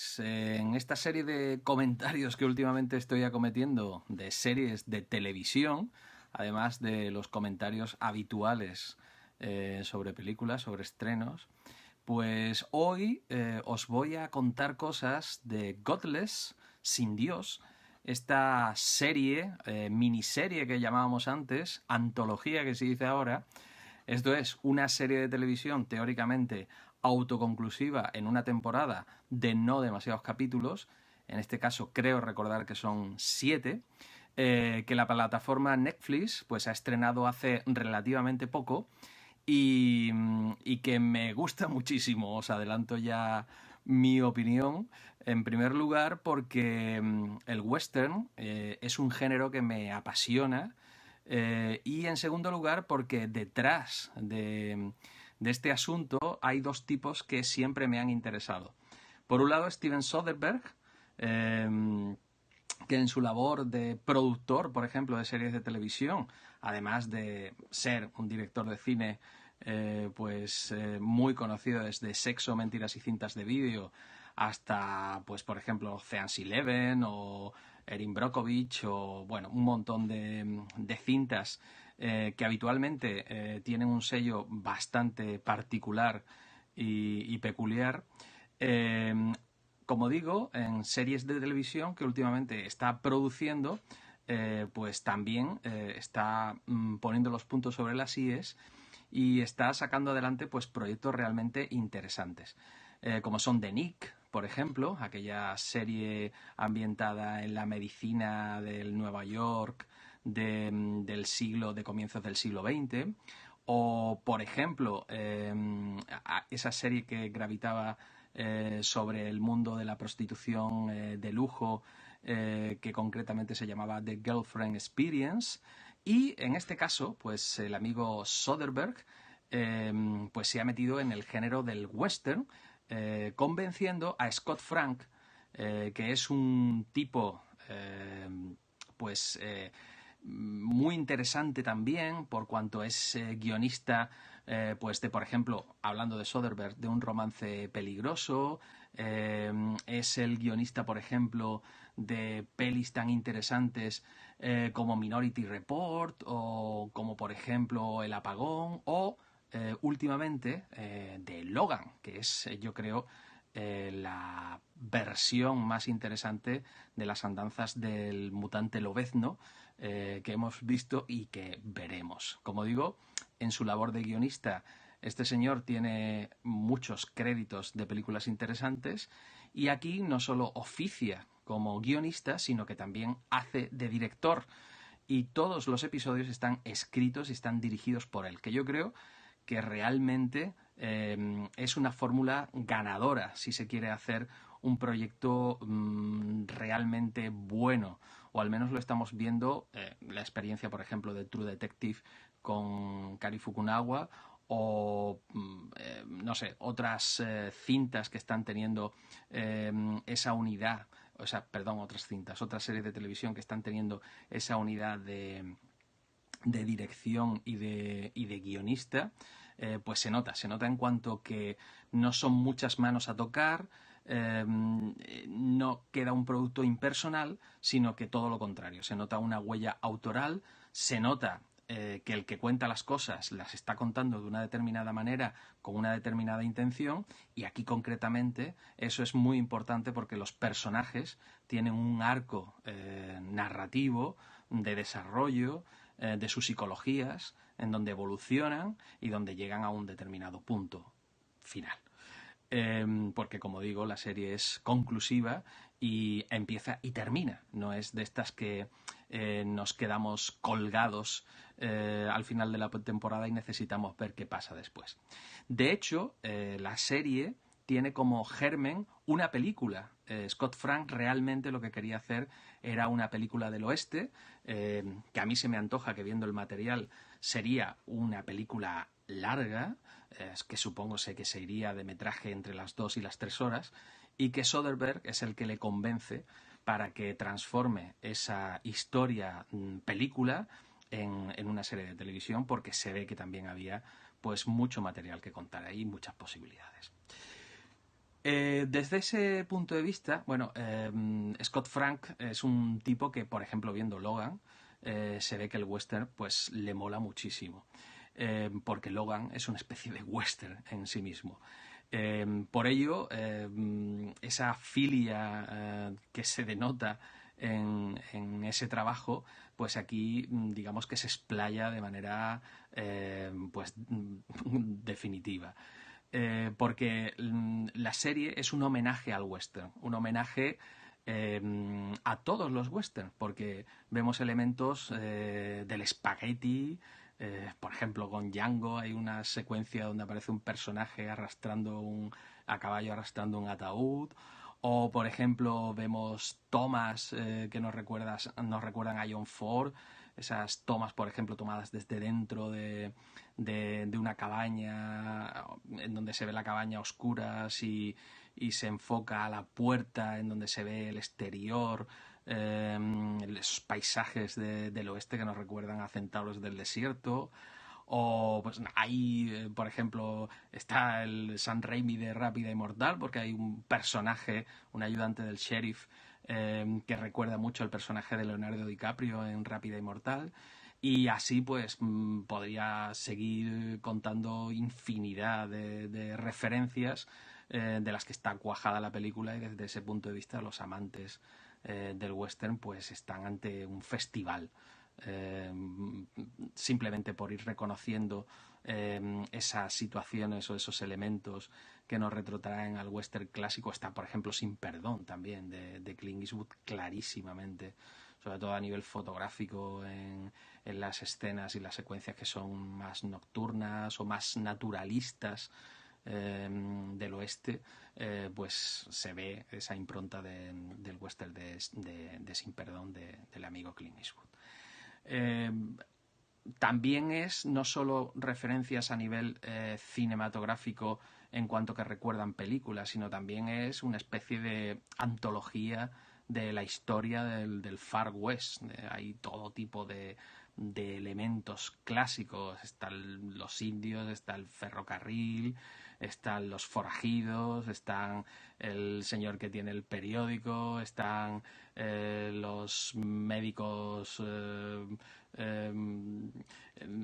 pues en esta serie de comentarios que últimamente estoy acometiendo de series de televisión, además de los comentarios habituales sobre películas, sobre estrenos, pues hoy os voy a contar cosas de Godless, Sin Dios, esta serie, miniserie que llamábamos antes, antología que se dice ahora. Esto es una serie de televisión teóricamente autoconclusiva en una temporada de no demasiados capítulos. En este caso creo recordar que son 7, que la plataforma Netflix pues ha estrenado hace relativamente poco y que me gusta muchísimo. Os adelanto ya mi opinión. En primer lugar, porque el western es un género que me apasiona. Y en segundo lugar, porque detrás de este asunto hay dos tipos que siempre me han interesado. Por un lado, Steven Soderbergh, que en su labor de productor, por ejemplo, de series de televisión, además de ser un director de cine muy conocido desde Sexo, Mentiras y Cintas de Vídeo hasta, pues por ejemplo, Ocean's Eleven o Erin Brockovich o, bueno, un montón de cintas que habitualmente tienen un sello bastante particular y peculiar. Eh, Como digo, en series de televisión que últimamente está produciendo, pues también está poniendo los puntos sobre las íes y está sacando adelante pues proyectos realmente interesantes, como son The Nick, por ejemplo, aquella serie ambientada en la medicina del Nueva York de comienzos del siglo XX, o por ejemplo esa serie que gravitaba sobre el mundo de la prostitución de lujo, que concretamente se llamaba The Girlfriend Experience. Y en este caso, pues el amigo Soderbergh pues se ha metido en el género del western, convenciendo a Scott Frank, que es un tipo pues muy interesante también por cuanto es guionista pues de, por ejemplo, hablando de Soderbergh, de un romance peligroso, es el guionista, por ejemplo, de pelis tan interesantes como Minority Report o como, por ejemplo, El Apagón o últimamente de Logan, que es, yo creo, la versión más interesante de las andanzas del mutante Lobezno que hemos visto y que veremos. Como digo, en su labor de guionista, este señor tiene muchos créditos de películas interesantes y aquí no solo oficia como guionista, sino que también hace de director. Y todos los episodios están escritos y están dirigidos por él, que yo creo que realmente es una fórmula ganadora si se quiere hacer un proyecto realmente bueno, o al menos lo estamos viendo, la experiencia, por ejemplo, de True Detective con Cary Fukunaga o, no sé, otras cintas que están teniendo esa unidad, o sea, perdón, otras cintas, otras series de televisión que están teniendo esa unidad de dirección y de guionista, pues se nota en cuanto que no son muchas manos a tocar, no queda un producto impersonal, sino que todo lo contrario, se nota una huella autoral, se nota que el que cuenta las cosas las está contando de una determinada manera, con una determinada intención, y aquí concretamente eso es muy importante porque los personajes tienen un arco narrativo de desarrollo de sus psicologías, en donde evolucionan y donde llegan a un determinado punto final. Porque, como digo, la serie es conclusiva y empieza y termina. No es de estas que nos quedamos colgados al final de la temporada y necesitamos ver qué pasa después. De hecho, la serie tiene como germen una película. Scott Frank realmente lo que quería hacer era una película del oeste, que a mí se me antoja que viendo el material sería una película larga, que supongo sé que se iría de metraje entre las 2 y las 3 horas, y que Soderbergh es el que le convence para que transforme esa historia película en una serie de televisión, porque se ve que también había pues mucho material que contar ahí, muchas posibilidades. Desde ese punto de vista, bueno, Scott Frank es un tipo que, por ejemplo, viendo Logan, se ve que el western pues le mola muchísimo. Porque Logan es una especie de western en sí mismo. Por ello, esa filia que se denota en ese trabajo, pues aquí digamos que se explaya de manera pues definitiva. Porque la serie es un homenaje al western, un homenaje a todos los westerns, porque vemos elementos del spaghetti, por ejemplo, con Django hay una secuencia donde aparece un personaje a caballo arrastrando un ataúd. O, por ejemplo, vemos tomas que nos recuerdan a John Ford. Esas tomas, por ejemplo, tomadas desde dentro de una cabaña, en donde se ve la cabaña a oscuras y se enfoca a la puerta, en donde se ve el exterior, los paisajes del oeste que nos recuerdan a centauros del desierto. O pues ahí, por ejemplo, está el Sam Raimi de Rápida y Mortal, porque hay un personaje, un ayudante del sheriff, que recuerda mucho al personaje de Leonardo DiCaprio en Rápida y Mortal. Y así pues podría seguir contando infinidad de referencias de las que está cuajada la película, y desde ese punto de vista los amantes del western pues están ante un festival. Eh, Simplemente por ir reconociendo esas situaciones o esos elementos que nos retrotraen al western clásico. Está, por ejemplo, Sin Perdón también, de Clint Eastwood, clarísimamente, sobre todo a nivel fotográfico, en las escenas y las secuencias que son más nocturnas o más naturalistas del oeste, pues se ve esa impronta del western de Sin Perdón del amigo Clint Eastwood. Eh, También es no solo referencias a nivel cinematográfico en cuanto que recuerdan películas, sino también es una especie de antología de la historia del Far West. Hay todo tipo de elementos clásicos. Están los indios, está el ferrocarril, están los forajidos, están el señor que tiene el periódico, están los médicos eh,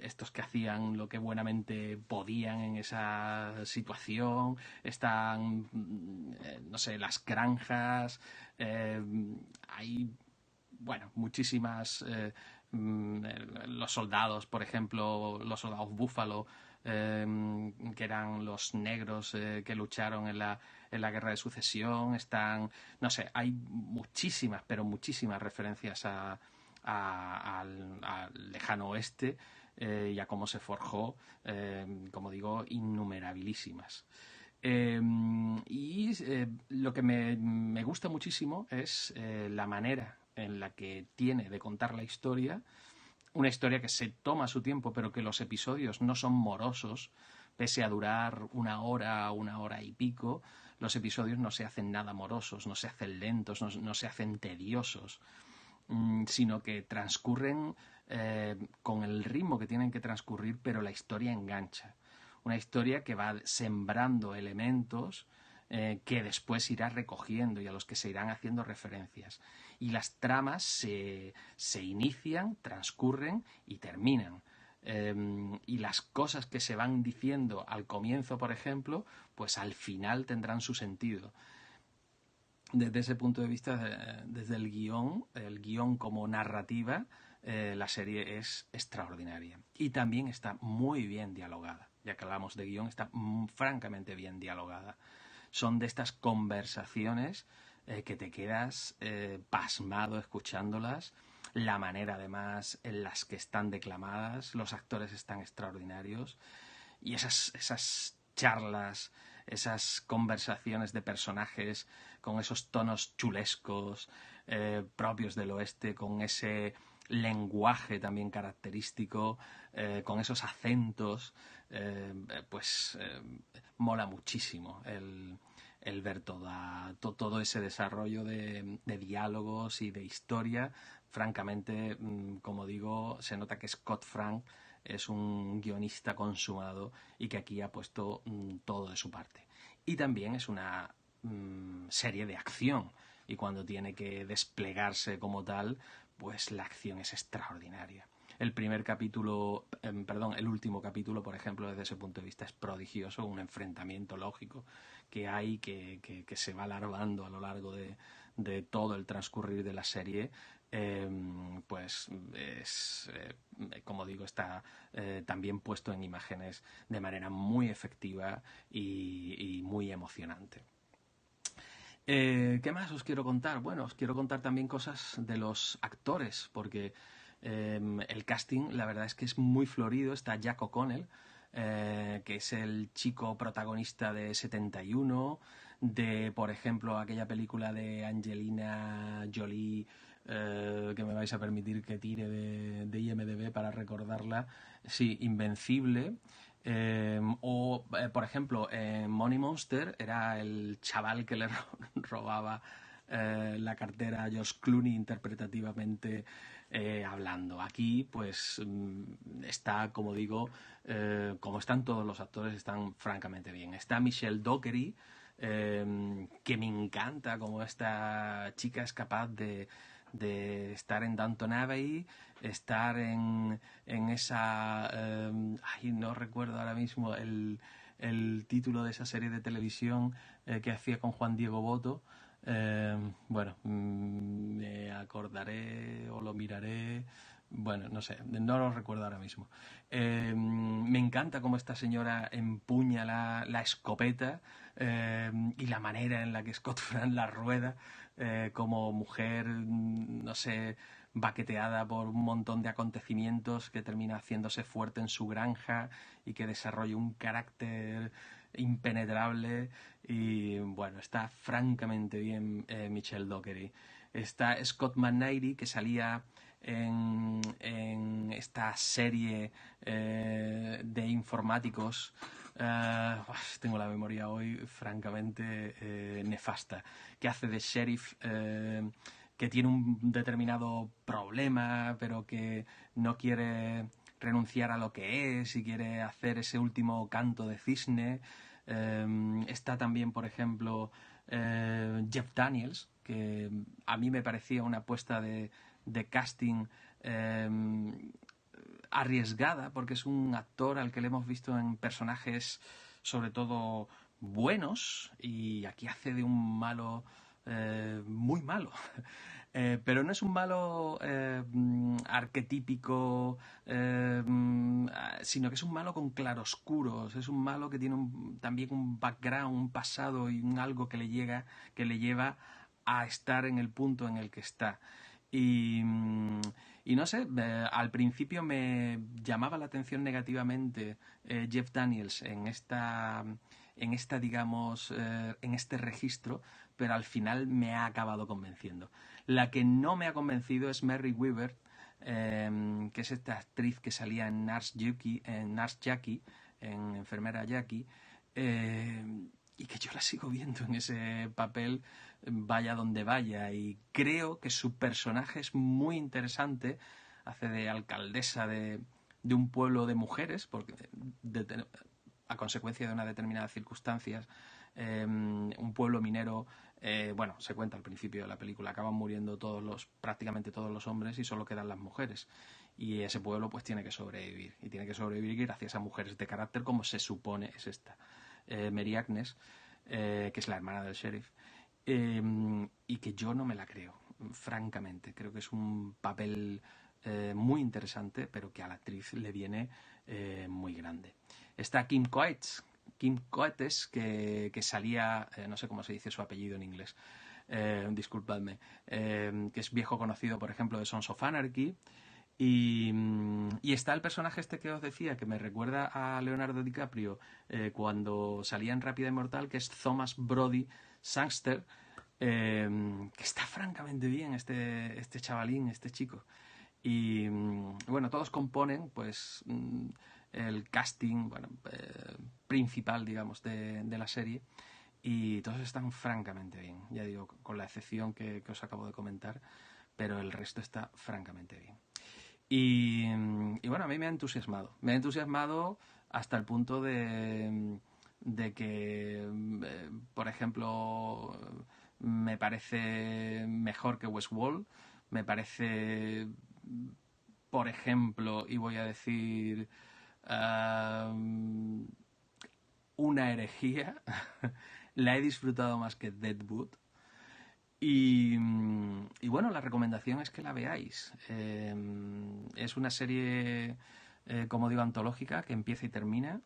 estos que hacían lo que buenamente podían en esa situación, están, no sé, las granjas, hay, bueno, muchísimas, los soldados, por ejemplo, los soldados búfalo, que eran los negros que lucharon en la guerra de sucesión, están, no sé, hay muchísimas, pero muchísimas referencias al lejano oeste y a cómo se forjó, como digo, innumerabilísimas. Lo que me gusta muchísimo es la manera en la que tiene de contar la historia, una historia que se toma su tiempo, pero que los episodios no son morosos, pese a durar una hora y pico. Los episodios no se hacen nada morosos, no se hacen lentos, no se hacen tediosos, sino que transcurren con el ritmo que tienen que transcurrir, pero la historia engancha. Una historia que va sembrando elementos que después irá recogiendo y a los que se irán haciendo referencias. Y las tramas se inician, transcurren y terminan. Y las cosas que se van diciendo al comienzo, por ejemplo, pues al final tendrán su sentido. Desde ese punto de vista, desde el guión como narrativa, la serie es extraordinaria. Y también está muy bien dialogada. Ya que hablamos de guión, está francamente bien dialogada. Son de estas conversaciones que te quedas pasmado escuchándolas. La manera, además, en las que están declamadas, los actores están extraordinarios. Y esas charlas, esas conversaciones de personajes con esos tonos chulescos propios del oeste, con ese lenguaje también característico, con esos acentos, pues mola muchísimo el ver todo ese desarrollo de diálogos y de historia. Francamente, como digo, se nota que Scott Frank es un guionista consumado y que aquí ha puesto todo de su parte. Y también es una serie de acción, y cuando tiene que desplegarse como tal, pues la acción es extraordinaria. El primer capítulo, el último capítulo, por ejemplo, desde ese punto de vista es prodigioso, un enfrentamiento lógico que hay, que se va alargando a lo largo de todo el transcurrir de la serie. Pues es, como digo, está también puesto en imágenes de manera muy efectiva y muy emocionante. ¿Qué más os quiero contar? Bueno, os quiero contar también cosas de los actores, porque el casting, la verdad es que es muy florido. Está Jack O'Connell, que es el chico protagonista de 71, de, por ejemplo, aquella película de Angelina Jolie, que me vais a permitir que tire de IMDb para recordarla. Sí, Invencible. Por ejemplo, en Money Monster era el chaval que le robaba la cartera a George Clooney interpretativamente hablando. Aquí, pues, está, como digo, como están todos los actores, están francamente bien. Está Michelle Dockery, que me encanta como esta chica es capaz de estar en Downton Abbey, estar en esa... no recuerdo ahora mismo el título de esa serie de televisión que hacía con Juan Diego Boto. Bueno, me acordaré o lo miraré. Bueno, no sé, no lo recuerdo ahora mismo. Me encanta cómo esta señora empuña la escopeta, y la manera en la que Scott Fran la rueda, como mujer, no sé, baqueteada por un montón de acontecimientos, que termina haciéndose fuerte en su granja y que desarrolla un carácter impenetrable. Y bueno, está francamente bien Michelle Dockery. Está Scott McNairy, que salía en esta serie de informáticos. Tengo la memoria hoy francamente nefasta, que hace de sheriff, que tiene un determinado problema, pero que no quiere renunciar a lo que es y quiere hacer ese último canto de cisne. Está también, por ejemplo, Jeff Daniels, que a mí me parecía una apuesta de casting eh, arriesgada, porque es un actor al que le hemos visto en personajes sobre todo buenos, y aquí hace de un malo muy malo. Pero no es un malo arquetípico, sino que es un malo con claroscuros. Es un malo que tiene también un background, un pasado y un algo que le lleva a estar en el punto en el que está. Y, y no sé, al principio me llamaba la atención negativamente Jeff Daniels digamos, en este registro, pero al final me ha acabado convenciendo. La que no me ha convencido es Mary Weaver, que es esta actriz que salía en Nurse Jackie, en Enfermera Jackie, y que yo la sigo viendo en ese papel, vaya donde vaya, y creo que su personaje es muy interesante. Hace de alcaldesa de un pueblo de mujeres, porque a consecuencia de unas determinadas circunstancias, un pueblo minero, bueno, se cuenta al principio de la película, acaban muriendo prácticamente todos los hombres y solo quedan las mujeres. Y ese pueblo pues tiene que sobrevivir, y tiene que sobrevivir gracias a mujeres de carácter como se supone es esta. Mary Agnes, que es la hermana del sheriff, y que yo no me la creo, francamente. Creo que es un papel muy interesante, pero que a la actriz le viene muy grande. Está Kim Coates, que salía, no sé cómo se dice su apellido en inglés, disculpadme, que es viejo conocido, por ejemplo, de Sons of Anarchy. Y está el personaje este que os decía, que me recuerda a Leonardo DiCaprio cuando salía en Rápida y Mortal, que es Thomas Brody Sangster, que está francamente bien este chavalín, este chico. Y bueno, todos componen pues el casting, bueno, principal, digamos, de la serie, y todos están francamente bien, ya digo, con la excepción que os acabo de comentar, pero el resto está francamente bien. Y bueno, a mí me ha entusiasmado hasta el punto de que, por ejemplo, me parece mejor que Westworld, me parece, por ejemplo, y voy a decir um, una herejía, la he disfrutado más que Deadwood. Y bueno, la recomendación es que la veáis. Es una serie, como digo, antológica que empieza y termina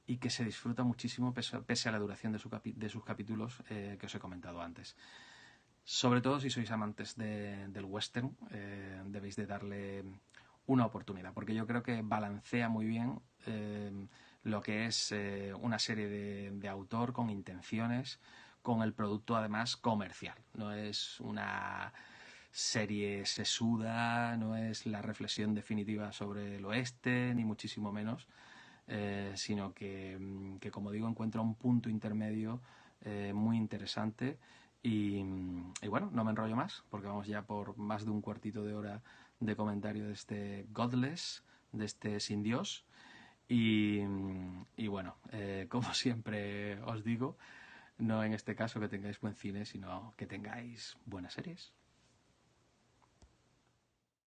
y que se disfruta muchísimo pese a la duración de sus capítulos que os he comentado antes. Sobre todo si sois amantes del western, debéis de darle una oportunidad, porque yo creo que balancea muy bien lo que es una serie de autor con intenciones, con el producto además comercial. No es una serie sesuda, no es la reflexión definitiva sobre el oeste, ni muchísimo menos, sino que, como digo, encuentra un punto intermedio muy interesante y bueno, no me enrollo más, porque vamos ya por más de un cuartito de hora de comentario de este Godless, de este Sin Dios. Y, y bueno, como siempre os digo, no en este caso que tengáis buen cine, sino que tengáis buenas series.